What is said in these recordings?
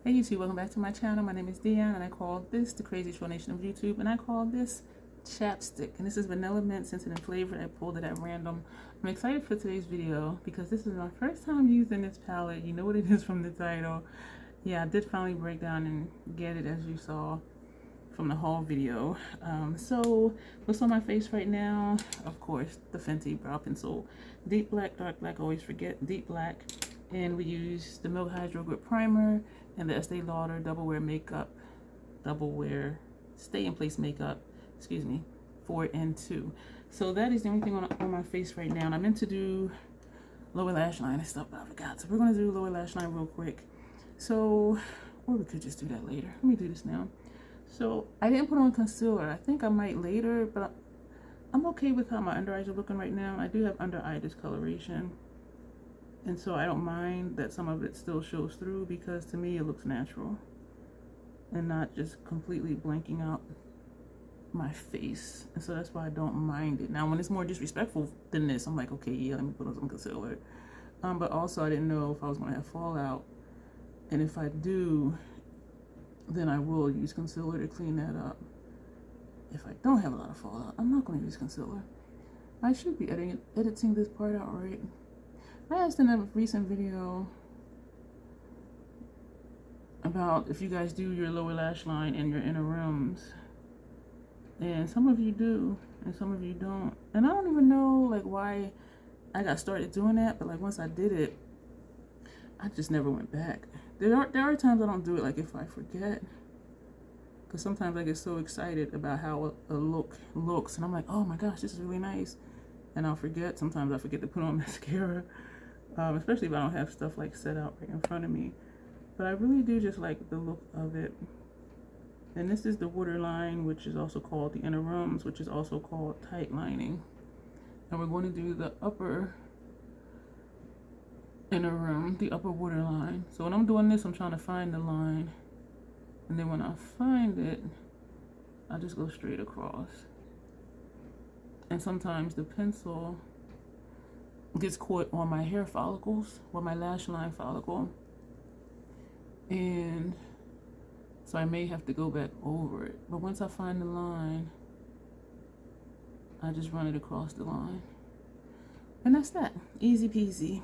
Hey YouTube, welcome back to my channel. My name is Dion and I call this the crazy troll nation of YouTube, and I call this chapstick, and this is vanilla mint scented and flavored. I pulled it at random. I'm excited for today's video because this is my first time using this palette. You know what it is from the title. Yeah, I did finally break down and get it, as you saw from the haul video. So what's on my face right now? Of course, the Fenty brow pencil, deep black, dark black, always forget deep black. And we use the Milk Hydro Grip Primer and the Estee Lauder Double Wear Stay in Place Makeup, excuse me, 4 and 2. So that is the only thing on my face right now. And I meant to do lower lash line and stuff, but I forgot. So we're gonna do lower lash line real quick. So, or we could just do that later. Let me do this now. So I didn't put on concealer. I think I might later, but I'm okay with how my under eyes are looking right now. I do have under eye discoloration. And so I don't mind that some of it still shows through, because to me it looks natural and not just completely blanking out my face. And so that's why I don't mind it. Now when it's more disrespectful than this, I'm like, okay, yeah, let me put on some concealer. But also I didn't know if I was going to have fallout. And if I do, then I will use concealer to clean that up. If I don't have a lot of fallout, I'm not going to use concealer. I should be editing this part out right. I asked in a recent video about if you guys do your lower lash line and your inner rims, and some of you do and some of you don't, and I don't even know like why I got started doing that, but like once I did it, I just never went back. There are times I don't do it, like if I forget, because sometimes I get so excited about how a look looks and I'm like, oh my gosh, this is really nice, and I'll forget. Sometimes I forget to put on mascara. Especially if I don't have stuff like set out right in front of me. But I really do just like the look of it. And this is the waterline, which is also called the inner rims, which is also called tight lining. And we're going to do the upper inner rim, the upper waterline. So when I'm doing this, I'm trying to find the line. And then when I find it, I just go straight across. And sometimes the pencil gets caught on my hair follicles, or my lash line follicle, and so I may have to go back over it. But once I find the line, I just run it across the line, and that's that. Easy peasy.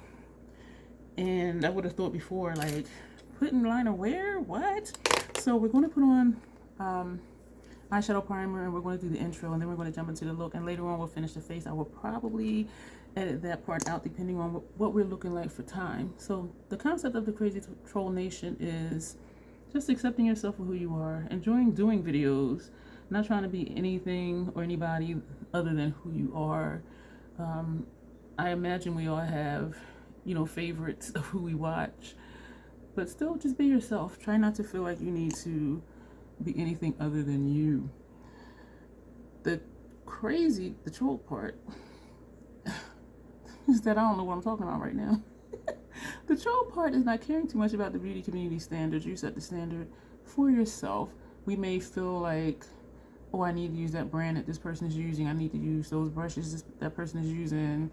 And I would have thought before, like, putting liner where? What? So we're going to put on eyeshadow primer, and we're going to do the intro, and then we're going to jump into the look, and later on we'll finish the face. I will probably edit that part out depending on what we're looking like for time. So the concept of the Crazy Troll Nation is just accepting yourself for who you are, enjoying doing videos, not trying to be anything or anybody other than who you are. I imagine we all have, you know, favorites of who we watch, but still just be yourself. Try not to feel like you need to be anything other than you. The troll part is that I don't know what I'm talking about right now. The troll part is not caring too much about the beauty community standards. You set the standard for yourself. We may feel like, oh, I need to use that brand that this person is using. I need to use those brushes that person is using,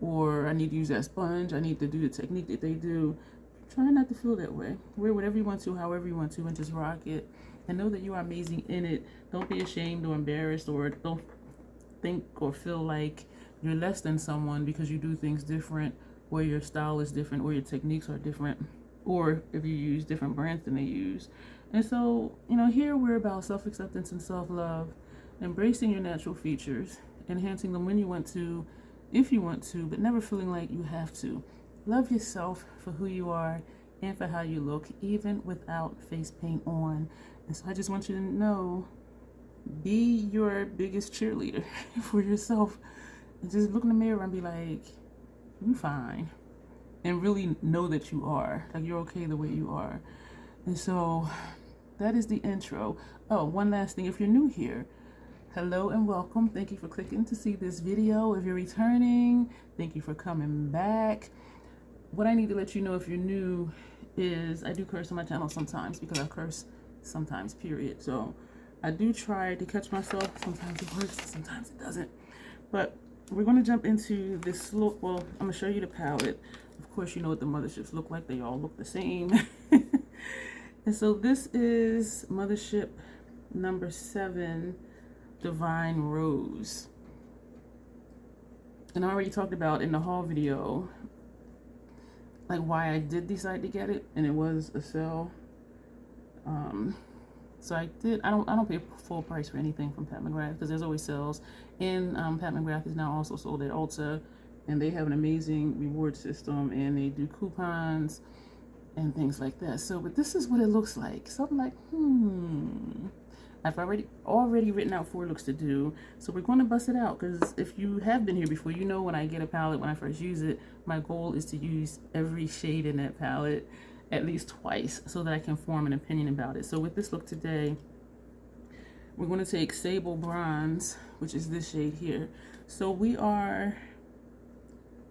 or I need to use that sponge. I need to do the technique that they do. Try not to feel that way. Wear whatever you want to, however you want to, and just rock it. And know that you are amazing in it. Don't be ashamed or embarrassed, or don't think or feel like you're less than someone because you do things different, or your style is different, or your techniques are different, or if you use different brands than they use. And so, you know, here we're about self-acceptance and self-love, embracing your natural features, enhancing them when you want to, if you want to, but never feeling like you have to. Love yourself for who you are and for how you look, even without face paint on. And so I just want you to know, be your biggest cheerleader for yourself. And just look in the mirror and be like, you fine. And really know that you are. Like, you're okay the way you are. And so that is the intro. Oh, one last thing. If you're new here, hello and welcome. Thank you for clicking to see this video. If you're returning, thank you for coming back. What I need to let you know if you're new is I do curse on my channel sometimes, because I curse sometimes, period. So I do try to catch myself. Sometimes it works, sometimes it doesn't. But we're going to jump into this look. Well, I'm going to show you the palette. Of course, you know what the motherships look like. They all look the same. And so this is Mothership number 7, Divine Rose. And I already talked about in the haul video, like why I did decide to get it, and it was a sale. So I don't pay full price for anything from Pat McGrath because there's always sales. And Pat McGrath is now also sold at Ulta, and they have an amazing reward system, and they do coupons and things like that. So, but this is what it looks like. So I'm like, I've already written out 4 looks to do. So we're going to bust it out, because if you have been here before, you know when I get a palette, when I first use it, my goal is to use every shade in that palette at least twice so that I can form an opinion about it. So with this look today, we're going to take Sable Bronze, which is this shade here. So we are,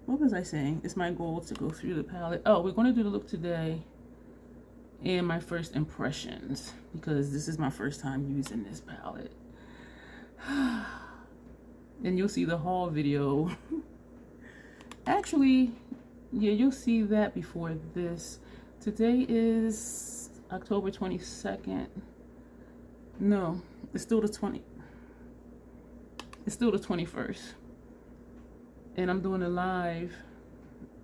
what was I saying? It's my goal to go through the palette. Oh, we're going to do the look today and my first impressions, because this is my first time using this palette. And you'll see the haul video. Actually, yeah, you'll see that before this. Today is October 22nd. No, it's still the 21st. And I'm doing a live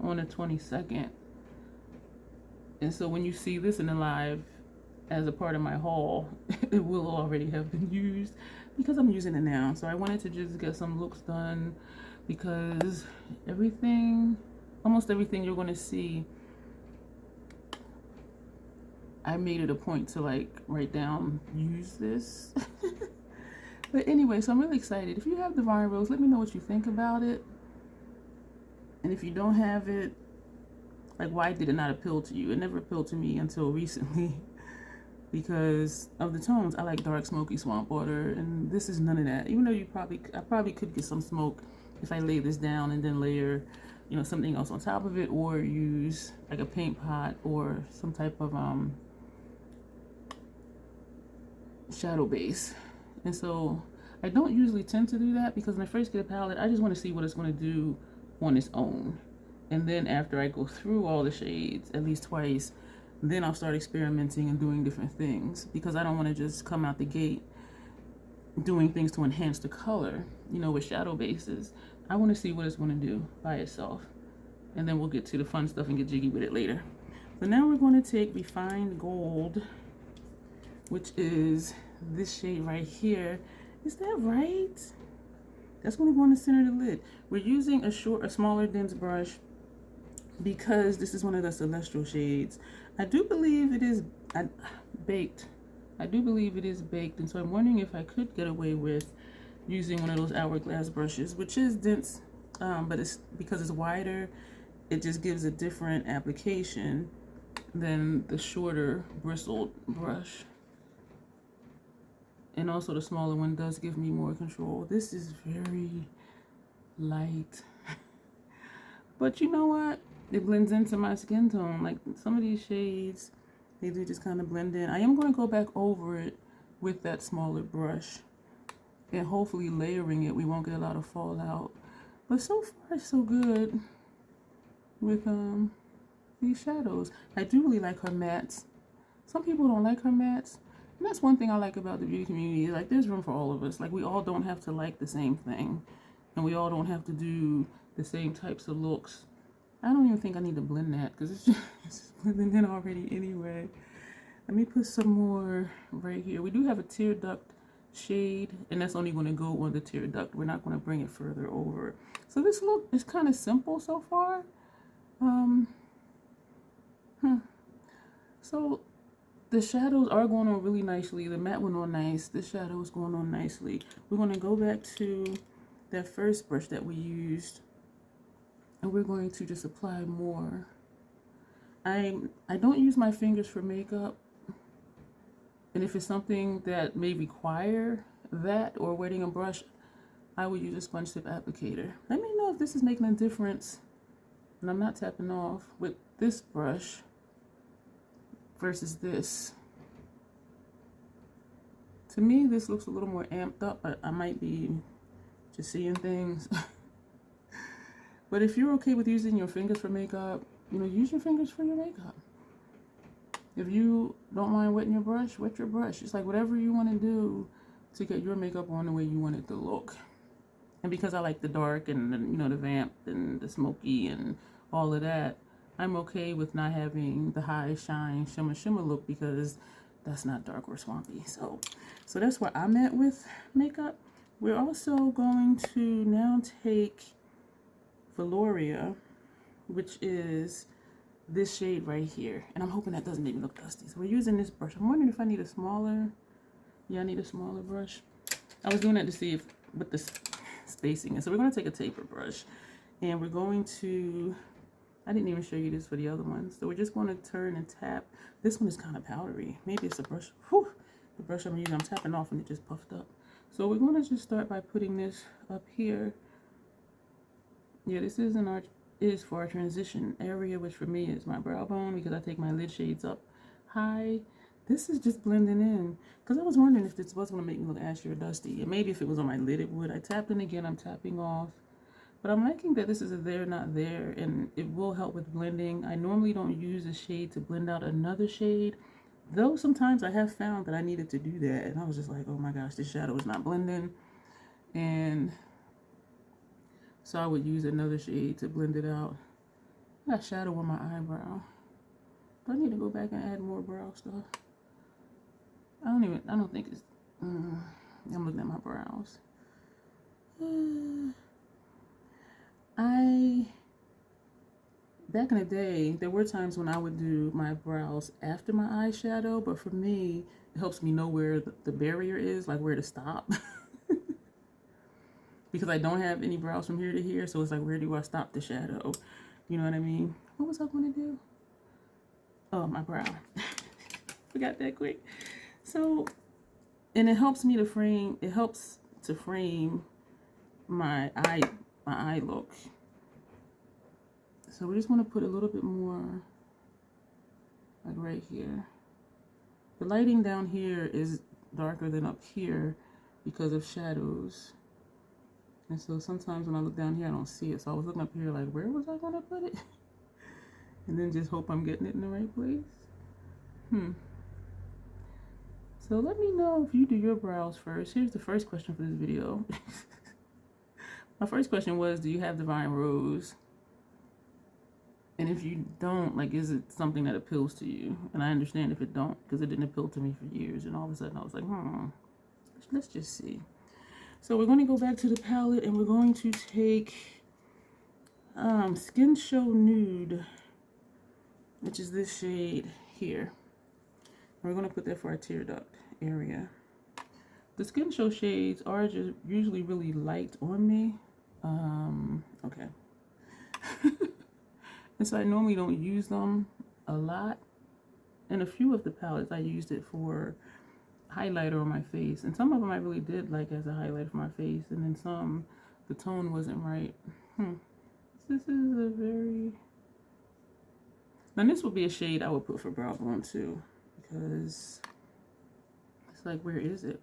on the 22nd. And so when you see this in the live as a part of my haul, it will already have been used because I'm using it now. So I wanted to just get some looks done, because almost everything you're going to see, I made it a point to like write down, use this. But anyway, so I'm really excited. If you have Divine Rose, let me know what you think about it. And if you don't have it, like, why did it not appeal to you? It never appealed to me until recently because of the tones. I like dark, smoky swamp water, and this is none of that. Even though I probably could get some smoke if I lay this down and then layer, you know, something else on top of it, or use like a paint pot or some type of shadow base. And so I don't usually tend to do that, because when I first get a palette, I just want to see what it's going to do on its own. And then after I go through all the shades at least twice, then I'll start experimenting and doing different things, because I don't want to just come out the gate doing things to enhance the color, you know, with shadow bases. I want to see what it's going to do by itself. And then we'll get to the fun stuff and get jiggy with it later. So now we're going to take Refined Gold, which is this shade right here. Is that right? That's going to go in the center of the lid. We're using a smaller dense brush, because this is one of the celestial shades. I do believe it is baked. I do believe it is baked, and so I'm wondering if I could get away with using one of those hourglass brushes, which is dense, but it's because it's wider, it just gives a different application than the shorter bristled brush. And also the smaller one does give me more control. This is very light. But you know what? It blends into my skin tone. Like some of these shades, they do just kind of blend in. I am going to go back over it with that smaller brush. And hopefully layering it, we won't get a lot of fallout. But so far, so good with these shadows. I do really like her mattes. Some people don't like her mattes. And that's one thing I like about the beauty community. Like, there's room for all of us. Like, we all don't have to like the same thing. And we all don't have to do the same types of looks. I don't even think I need to blend that, because it's just blending in already anyway. Let me put some more right here. We do have a tear duct shade, and that's only going to go on the tear duct. We're not going to bring it further over. So this look is kind of simple so far. So the shadows are going on really nicely. The matte went on nice. The shadow is going on nicely. We're going to go back to that first brush that we used, and we're going to just apply more. I don't use my fingers for makeup, and if it's something that may require that or wetting a brush, I would use a sponge tip applicator. Let me know if this is making a difference, and I'm not tapping off with this brush versus this. To me, this looks a little more amped up, but I might be just seeing things. But if you're okay with using your fingers for makeup, you know, use your fingers for your makeup. If you don't mind wetting your brush, wet your brush. It's like whatever you want to do to get your makeup on the way you want it to look. And because I like the dark and the, you know, the vamp and the smoky and all of that, I'm okay with not having the high shine shimmer look because that's not dark or swampy. So that's where I'm at with makeup. We're also going to now take Valoria, which is this shade right here, and I'm hoping that doesn't make me look dusty. So we're using this brush. I'm wondering if I need a smaller, yeah, I need a smaller brush. I was doing that to see if what the spacing is. So we're going to take a taper brush, and we're going to, I didn't even show you this for the other ones, so we're just going to turn and tap. This one is kind of powdery. Maybe it's a brush. Whew, the brush I'm using, I'm tapping off and it just puffed up. So we're going to just start by putting this up here. Yeah, this is is for our transition area, which for me is my brow bone because I take my lid shades up high. This is just blending in because I was wondering if this was going to make me look ashy or dusty, and maybe if it was on my lid it would. I tapped in again, I'm tapping off, but I'm liking that this is a there not there, and it will help with blending. I normally don't use a shade to blend out another shade, though sometimes I have found that I needed to do that, and I was just like, oh my gosh, this shadow is not blending, and so I would use another shade to blend it out. I got shadow on my eyebrow. Do I need to go back and add more brow stuff? I don't think it's, I'm looking at my brows. Back in the day, there were times when I would do my brows after my eyeshadow, but for me, it helps me know where the barrier is, like where to stop. Because I don't have any brows from here to here, so it's like, where do I stop the shadow? You know what I mean? What was I going to do? Oh, my brow. Forgot that quick. So, and it helps me to frame, it helps to frame my eye look. So we just want to put a little bit more, like right here. The lighting down here is darker than up here because of shadows. And so sometimes when I look down here, I don't see it. So I was looking up here like, where was I going to put it? And then just hope I'm getting it in the right place. So let me know if you do your brows first. Here's the first question for this video. My first question was, do you have Divine Rose? And if you don't, like, is it something that appeals to you? And I understand if it don't, because it didn't appeal to me for years. And all of a sudden I was like, let's just see. So we're going to go back to the palette and we're going to take Skin Show Nude, which is this shade here. We're going to put that for our tear duct area. The Skin Show shades are just usually really light on me. Okay. And so I normally don't use them a lot. In a few of the palettes, I used it for highlighter on my face, and some of them I really did like as a highlight for my face, and then some the tone wasn't right. This is a very, now this would be a shade I would put for brow bone too, because it's like, where is it?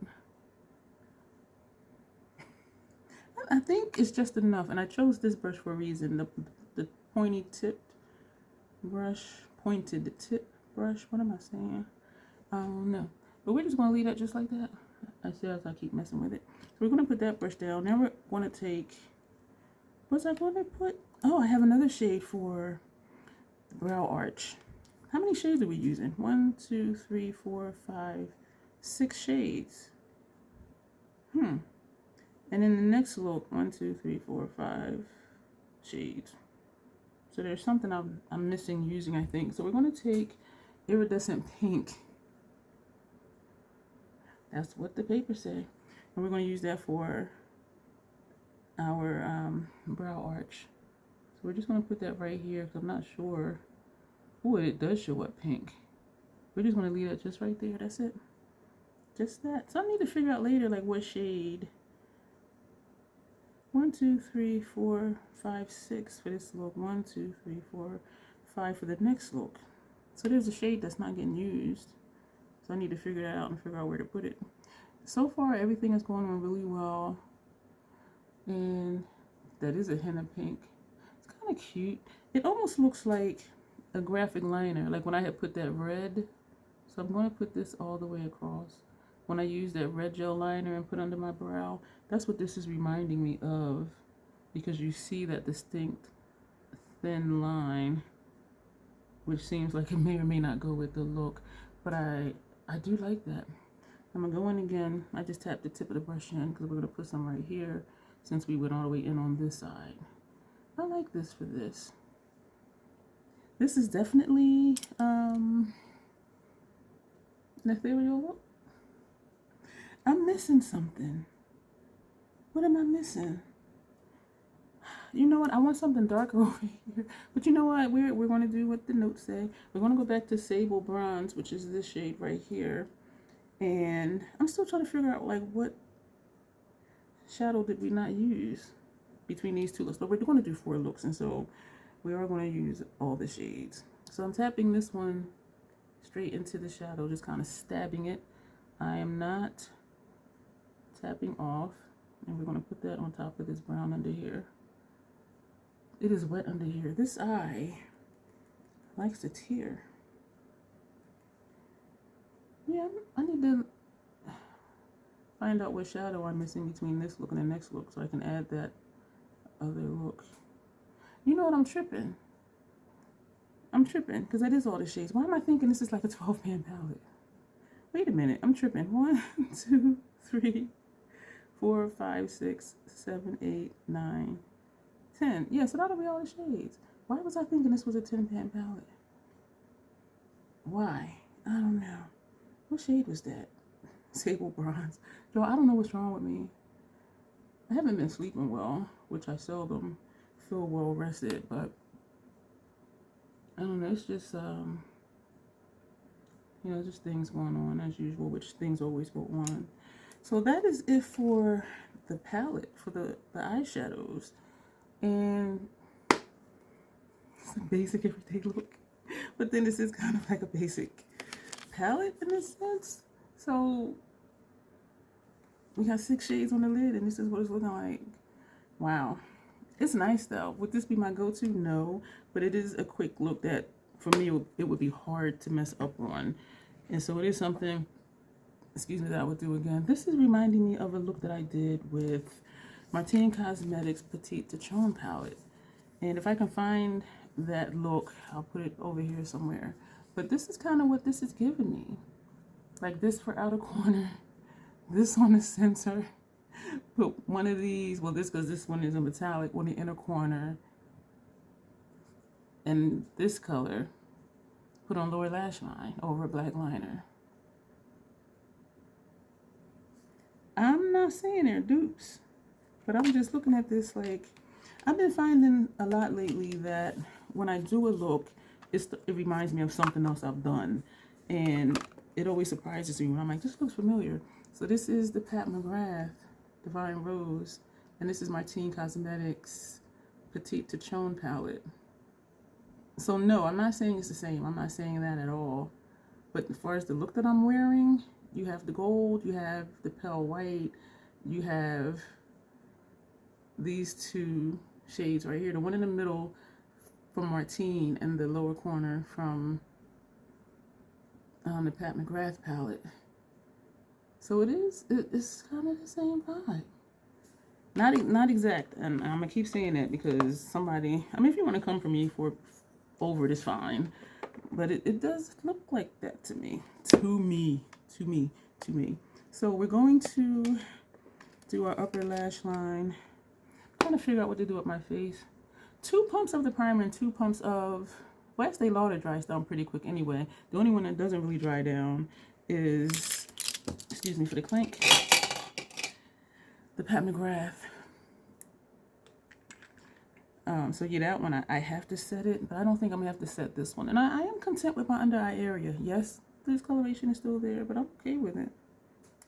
I think it's just enough, and I chose this brush for a reason. The pointy tipped brush, pointed tip brush, what am I saying? I don't know. But we're just going to leave that just like that. I see as I keep messing with it. So we're going to put that brush down. Now we're going to take, what's I going to put? Oh, I have another shade for the brow arch. How many shades are we using? 1, 2, 3, 4, 5, 6 shades. And in the next look, 1, 2, 3, 4, 5 shades. So there's something I'm missing using, I think. So we're going to take Iridescent Pink. That's what the paper said. And we're going to use that for our brow arch. So we're just going to put that right here because I'm not sure. Oh, it does show up pink. We're just going to leave that just right there. That's it. Just that. So I need to figure out later, like, what shade. 1, 2, 3, 4, 5, 6 for this look. 1, 2, 3, 4, 5 for the next look. So there's a shade that's not getting used. So I need to figure that out and figure out where to put it. So far, everything is going on really well. And that is a henna pink. It's kind of cute. It almost looks like a graphic liner. Like when I had put that red So I'm going to put this all the way across. When I use that red gel liner and put under my brow, that's what this is reminding me of, because you see that distinct thin line, which seems like it may or may not go with the look, but I do like that. I'm gonna go in again. I just tapped the tip of the brush in because we're gonna put some right here since we went all the way in on this side. I like this for this. This is definitely an ethereal look. I'm missing something. What am I missing? You know what? I want something darker over here. But you know what? We're going to do what the notes say. We're going to go back to Sable Bronze, which is this shade right here. And I'm still trying to figure out, like, what shadow did we not use between these two looks. But we're going to do 4 looks, and so we are going to use all the shades. So I'm tapping this one straight into the shadow, just kind of stabbing it. I am not tapping off. And we're going to put that on top of this brown under here. It is wet under here. This eye likes to tear. Yeah, I need to find out what shadow I'm missing between this look and the next look so I can add that other look. You know what? I'm tripping. I'm tripping because that is all the shades. Why am I thinking this is like a 12-pan palette? Wait a minute. I'm tripping. 1, 2, 3, 4, 5, 6, 7, 8, 9, 10. Yeah, so that'll be all the shades. Why was I thinking this was a 10-pan palette? Why? I don't know. What shade was that? Sable Bronze. Yo, I don't know what's wrong with me. I haven't been sleeping well, which I seldom feel well rested, but I don't know. It's just, you know, just things going on as usual, which things always go on. So that is it for the palette, for the eyeshadows. And it's a basic everyday look. But then this is kind of like a basic palette in a sense. So we got 6 shades on the lid, and this is what it's looking like. Wow. It's nice though. Would this be my go-to? No. But it is a quick look that, for me, it would be hard to mess up on. And so it is something, excuse me, that I would do again. This is reminding me of a look that I did with Martine Cosmetics Petite de Chon palette. And if I can find that look, I'll put it over here somewhere. But this is kind of what this is giving me. Like this for outer corner, this on the center. Put one of these, well, this, because this one is a metallic, on the inner corner. And this color, put on lower lash line over a black liner. I'm not saying they're dupes, but I'm just looking at this like, I've been finding a lot lately that when I do a look, it reminds me of something else I've done. And it always surprises me when I'm like, this looks familiar. So this is the Pat McGrath Divine Rose, and this is Martine Cosmetics Petite de Chon palette. So no, I'm not saying it's the same. I'm not saying that at all. But as far as the look that I'm wearing, you have the gold, you have the pale white, you have these 2 shades right here. The one in the middle from Martine, and the lower corner from the Pat McGrath palette. So it's kind of the same vibe. Not exact, and I'm gonna keep saying that because somebody, I mean, if you want to come for me for over it, is fine, but it does look like that to me. So we're going to do our upper lash line. I'm trying to figure out what to do with my face. 2 pumps of the primer and 2 pumps of, well, Estee Lauder dries down pretty quick anyway. The only one that doesn't really dry down is, excuse me for the clank, the Pat McGrath. So yeah, that one I have to set it, but I don't think I'm gonna have to set this one. And I am content with my under eye area. Yes, the discoloration is still there, but I'm okay with it.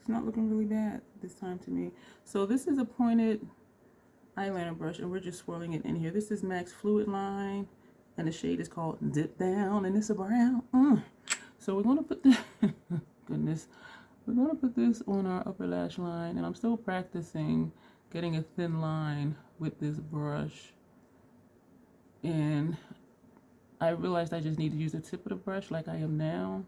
It's not looking really bad this time to me. So this is a pointed eyeliner brush, and we're just swirling it in here. This is MAC's Fluid Line, and the shade is called Dip Down, and it's a brown. So we're gonna put this, goodness, we're gonna put this on our upper lash line, and I'm still practicing getting a thin line with this brush. And I realized I just need to use the tip of the brush like I am now.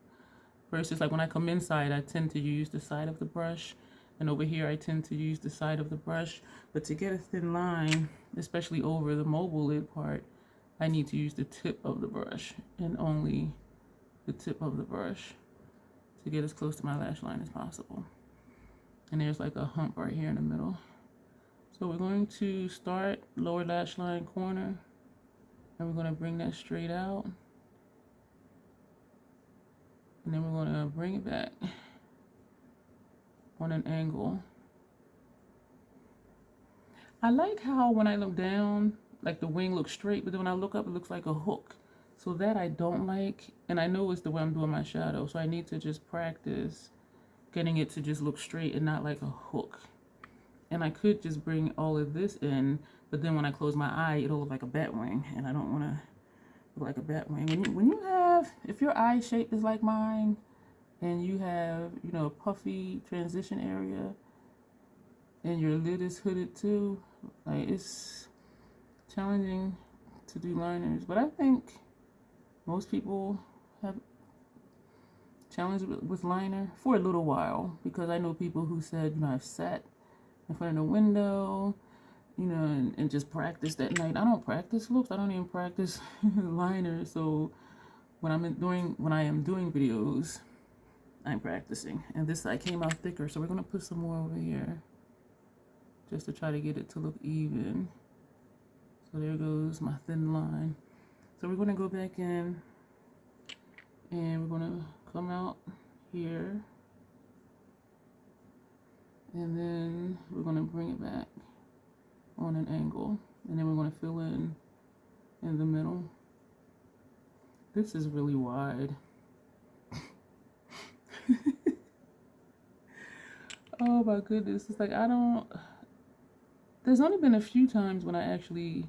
versus like when I come inside, I tend to use the side of the brush, and over here I tend to use the side of the brush. But to get a thin line, especially over the mobile lid part, I need to use the tip of the brush, and only the tip of the brush, to get as close to my lash line as possible. And there's like a hump right here in the middle. So we're going to start lower lash line corner, and we're going to bring that straight out. And then we're going to bring it back on an angle. I like how when I look down, like the wing looks straight, but then when I look up, it looks like a hook. So that I don't like, and I know it's the way I'm doing my shadow, so I need to just practice getting it to just look straight and not like a hook. And I could just bring all of this in, but then when I close my eye, it'll look like a bat wing, and I don't want to look like a bat wing. When you have, if your eye shape is like mine, and you have, you know, a puffy transition area, and your lid is hooded too, like it's challenging to do liners. But I think most people have challenged with liner for a little while, because I know people who said, you know, I've sat in front of the window, you know, and just practiced at night. I don't practice looks. I don't even practice liner. So when I am doing videos, I'm practicing. And this side came out thicker, so we're gonna put some more over here, just to try to get it to look even. So there goes my thin line. So we're gonna go back in, and we're gonna come out here, and then we're gonna bring it back on an angle, and then we're gonna fill in the middle. This is really wide. Oh my goodness, it's like there's only been a few times when I actually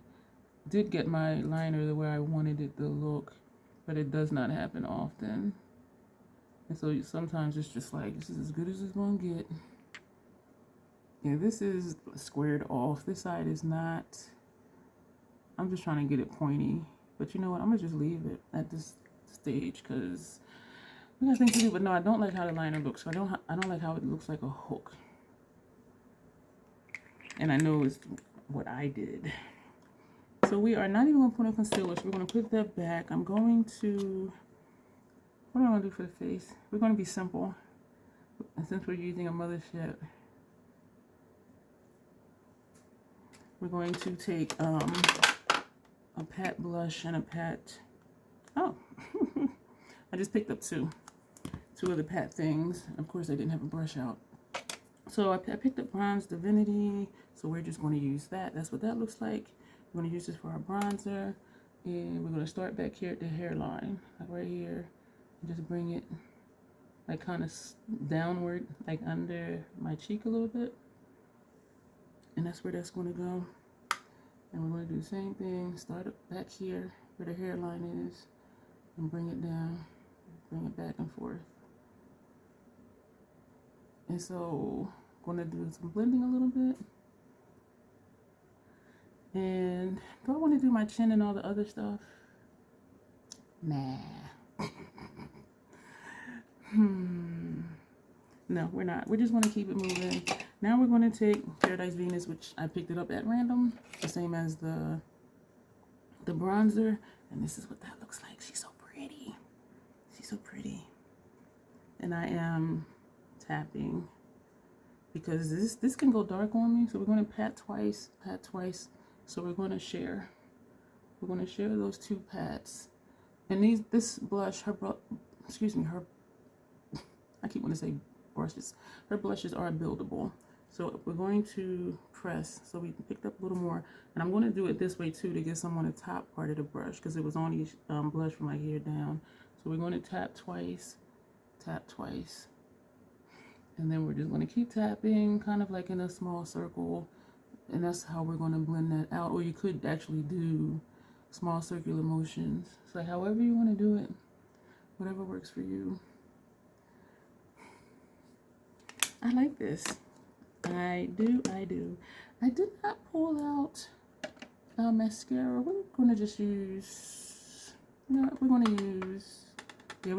did get my liner the way I wanted it to look, but it does not happen often. And so sometimes it's just like, this is as good as it's gonna get. Yeah, this is squared off. This side is not. I'm just trying to get it pointy. But you know what? I'm gonna just leave it at this stage because we got things to do. But no, I don't like how the liner looks. So I don't like how it looks like a hook. And I know it's what I did. So we are not even gonna put on concealer. So we're gonna put that back. I'm going to. What am I gonna do for the face? We're gonna be simple. And since we're using a Mothership, we're going to take a pat blush and a pat. Oh, I just picked up two of the pat things. Of course, I didn't have a brush out. So I picked up Bronze Divinity. So we're just going to use that. That's what that looks like. We're going to use this for our bronzer. And we're going to start back here at the hairline, like right here. And just bring it like kind of downward, like under my cheek a little bit. And that's where that's going to go. And we're going to do the same thing. Start up back here where the hairline is. And bring it down. Bring it back and forth. And so I'm going to do some blending a little bit. And do I want to do my chin and all the other stuff? Nah. No, we're not. We're just going to keep it moving. Now we're going to take Paradise Venus, which I picked it up at random, the same as the bronzer. And this is what that looks like. She's so pretty. She's so pretty. And I am tapping because this can go dark on me. So we're going to pat twice. So we're going to share. We're going to share those two pats. And this blush, I keep wanting to say brushes. Her blushes are buildable. So we're going to press. So we picked up a little more. And I'm going to do it this way too to get some on the top part of the brush because it was only blush from my hair down. So we're going to tap twice. And then we're just going to keep tapping kind of like in a small circle. And that's how we're going to blend that out. Or you could actually do small circular motions. So however you want to do it, whatever works for you. I like this. I do. I did not pull out mascara. We're going to just use, we're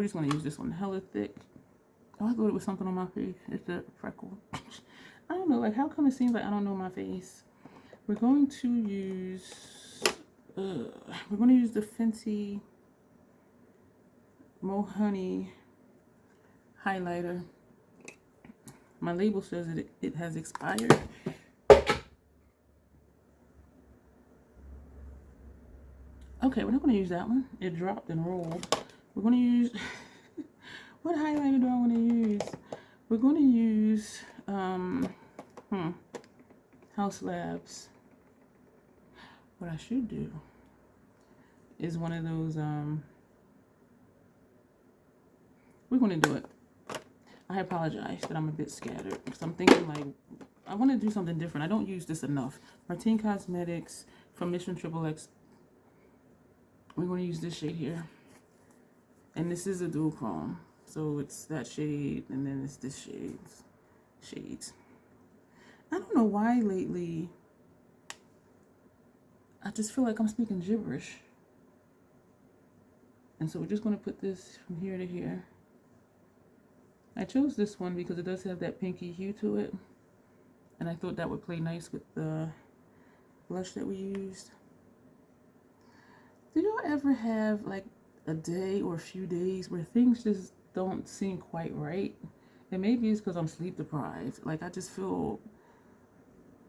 just going to use this one, hella thick. Oh, I thought it was something on my face. It's a freckle. I don't know, like how come it seems like I don't know my face? We're going to use the Fenty Mo Honey highlighter. My label says that it has expired. Okay, we're not going to use that one. It dropped and rolled. We're going to use... What highlighter do I want to use? We're going to use House Labs. What I should do is one of those... we're going to do it. I apologize that I'm a bit scattered because I'm thinking like I want to do something different. I don't use this enough. Martine Cosmetics from Mission XXX. We're going to use this shade here. And this is a dual chrome. So it's that shade and then it's this shades. I don't know why lately I just feel like I'm speaking gibberish. And so we're just going to put this from here to here. I chose this one because it does have that pinky hue to it. And I thought that would play nice with the blush that we used. Do y'all ever have like a day or a few days where things just don't seem quite right? And maybe it's because I'm sleep deprived. Like I just feel,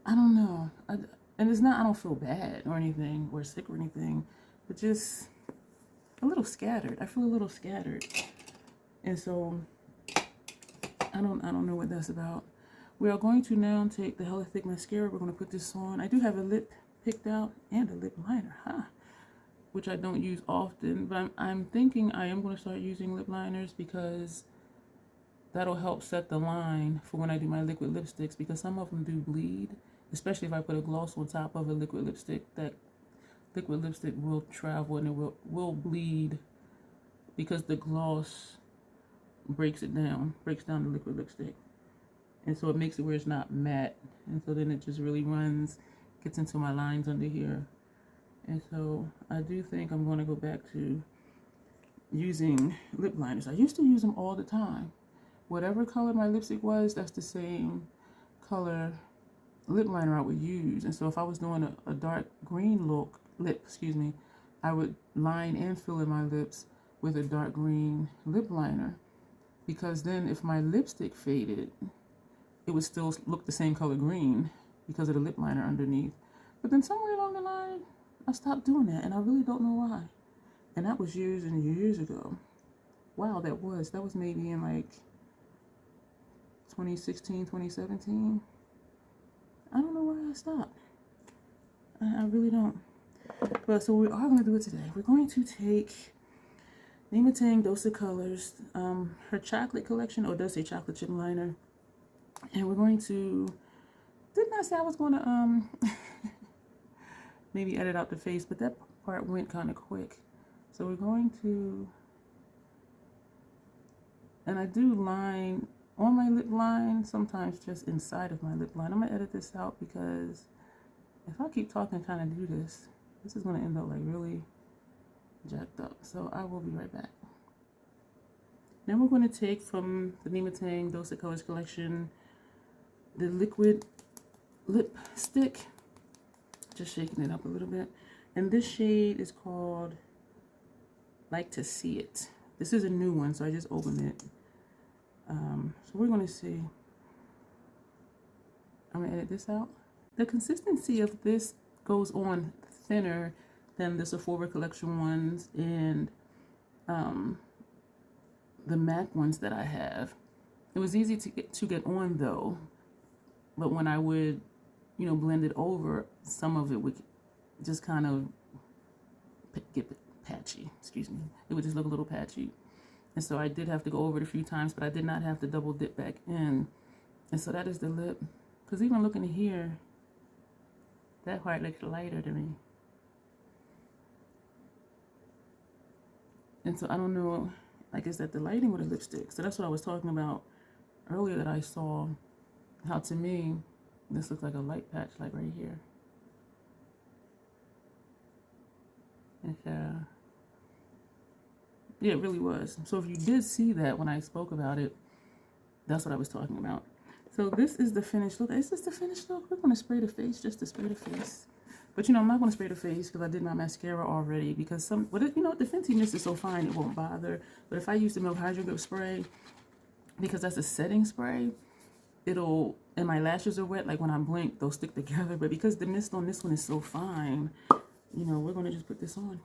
I don't know. And it's not, I don't feel bad or anything or sick or anything, but just a little scattered. I feel a little scattered. And so I don't know what that's about. We are going to now take the Hella Thick mascara. We're going to put this on. I do have a lip picked out and a lip liner, which I don't use often, but I'm thinking I am going to start using lip liners because that'll help set the line for when I do my liquid lipsticks, because some of them do bleed, especially if I put a gloss on top of a liquid lipstick. That liquid lipstick will travel and it will bleed because the gloss breaks down the liquid lipstick. And so it makes it where it's not matte. And so then it just really gets into my lines under here. And so I do think I'm going to go back to using lip liners. I used to use them all the time. Whatever color my lipstick was, that's the same color lip liner I would use. And so if I was doing a dark green lip, I would line and fill in my lips with a dark green lip liner. Because then if my lipstick faded, it would still look the same color green because of the lip liner underneath. But then somewhere along the line, I stopped doing that, and I really don't know why. And that was years and years ago. Wow, that was maybe in like 2016, 2017. I don't know why I stopped. I really don't. But so we are going to do it today. We're going to take Nima Tang Dose of Colors, her chocolate collection, or does say chocolate chip liner. And we're going to, didn't I say I was going to maybe edit out the face, but that part went kind of quick. So we're going to, and I do line on my lip line, sometimes just inside of my lip line. I'm going to edit this out because if I keep talking kind of do this is going to end up like really jacked up. So I will be right back. Now we're going to take from the Nima Tang Dose of Colors collection the liquid lipstick, just shaking it up a little bit. And this shade is called Like to See It. This is a new one, so I just opened it. So we're going to see. I'm going to edit this out. The consistency of this goes on thinner than the Sephora collection ones and the MAC ones that I have. It was easy to get on though, but when I would, blend it over, some of it would just kind of get patchy. Excuse me. It would just look a little patchy. And so I did have to go over it a few times, but I did not have to double dip back in. And so that is the lip. Because even looking here, that part looks lighter to me. And so I don't know, like, is that the lighting or the lipstick? So that's what I was talking about earlier, that I saw how, to me, this looks like a light patch, like right here. And yeah, it really was. So if you did see that when I spoke about it, That's what I was talking about. So this is the finished look. Is this the finished look? We're going to spray the face just to spray the face. But you know, I'm not going to spray the face because I did my mascara already. Because the Fenty mist is so fine it won't bother. But if I use the Milk Hydro Grip spray, because that's a setting spray, and my lashes are wet, like when I blink, they'll stick together. But because the mist on this one is so fine, you know, we're going to just put this on.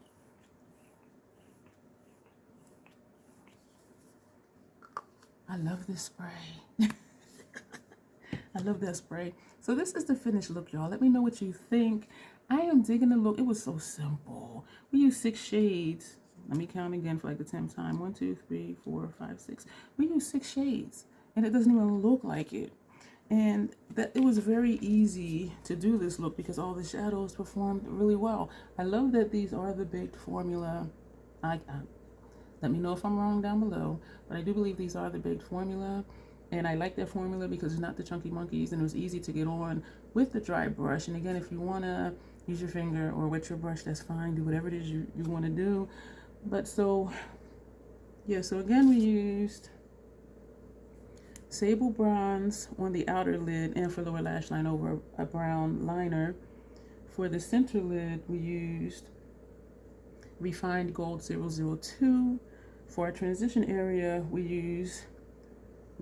I love this spray. I love that spray. So this is the finished look, y'all. Let me know what you think. I am digging the look. It was so simple. We used 6 shades. Let me count again for like the 10th time. 1, 2, 3, 4, 5, 6. We used 6 shades, and it doesn't even look like it. And that it was very easy to do this look because all the shadows performed really well. I love that these are the baked formula. Let me know if I'm wrong down below, but I do believe these are the baked formula. And I like that formula because it's not the chunky monkeys, and it was easy to get on with the dry brush. And again, if you want to use your finger or wet your brush, that's fine. Do whatever it is you want to do. But so, yeah, so again, we used sable bronze on the outer lid and for lower lash line over a brown liner. For the center lid, we used refined gold 002. For our transition area, we use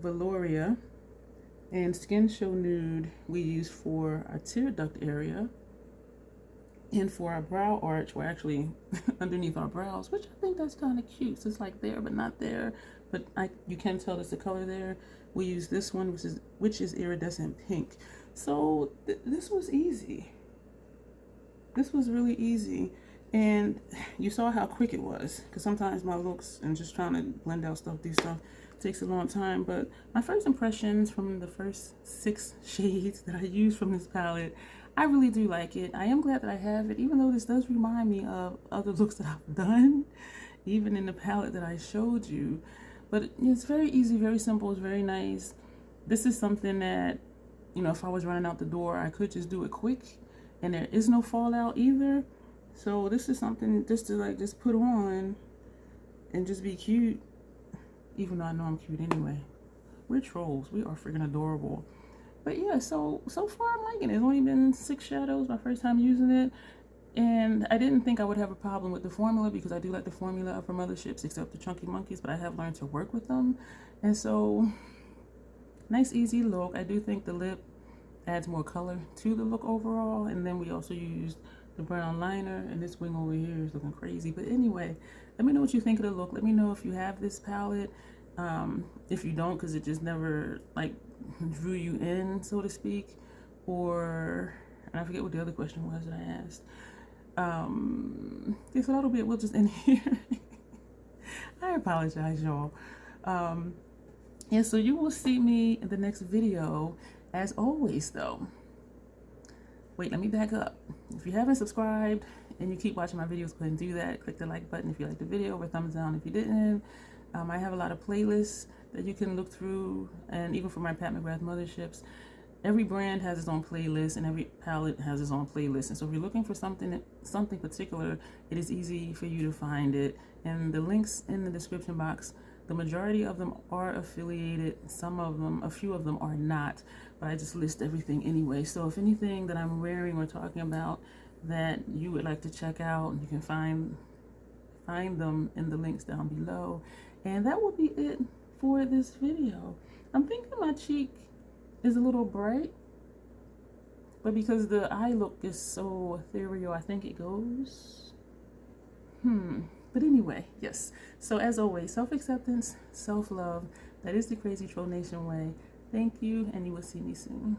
Velouria, and Skin Show Nude we use for our tear duct area, and for our brow arch, we're actually underneath our brows, which I think that's kind of cute. So it's like there but not there, but you can tell there's a color there. We use this one, which is iridescent pink. So this was easy. This was really easy. And you saw how quick it was, because sometimes my looks and just trying to blend out stuff, do stuff, takes a long time. But my first impressions from the first 6 shades that I used from this palette, I really do like it. I am glad that I have it, even though this does remind me of other looks that I've done, even in the palette that I showed you. But it's very easy, very simple, it's very nice. This is something that, you know, if I was running out the door, I could just do it quick, and there is no fallout either. So this is something just to just put on and just be cute, even though I know I'm cute anyway. We're trolls. We are freaking adorable. But yeah, so far I'm liking it. It's only been 6 shadows, my first time using it. And I didn't think I would have a problem with the formula because I do like the formula from Motherships, except the chunky monkeys, but I have learned to work with them. And so, nice easy look. I do think the lip adds more color to the look overall. And then we also used the brown liner, and this wing over here is looking crazy. But anyway, let me know what you think of the look. Let me know if you have this palette. If you don't, because it just never drew you in, so to speak, or, and I forget what the other question was that I asked. Yeah, so that'll be it. We'll just end here. I apologize, y'all. Yeah, so you will see me in the next video. As always, though, wait, let me back up. If you haven't subscribed and you keep watching my videos, go ahead and do that. Click the like button if you like the video, or thumbs down if you didn't. I have a lot of playlists that you can look through, and even for my Pat McGrath Motherships, every brand has its own playlist, and every palette has its own playlist. And so if you're looking for something particular, it is easy for you to find it. And the links in the description box, the majority of them are affiliated. Some of them, a few of them are not, but I just list everything anyway. So if anything that I'm wearing or talking about that you would like to check out, you can find them in the links down below. And that will be it for this video. I'm thinking my cheek is a little bright, but because the eye look is so ethereal, I think it goes. But anyway, yes. So as always, self-acceptance, self-love. That is the Crazy Troll Nation way. Thank you, and you will see me soon.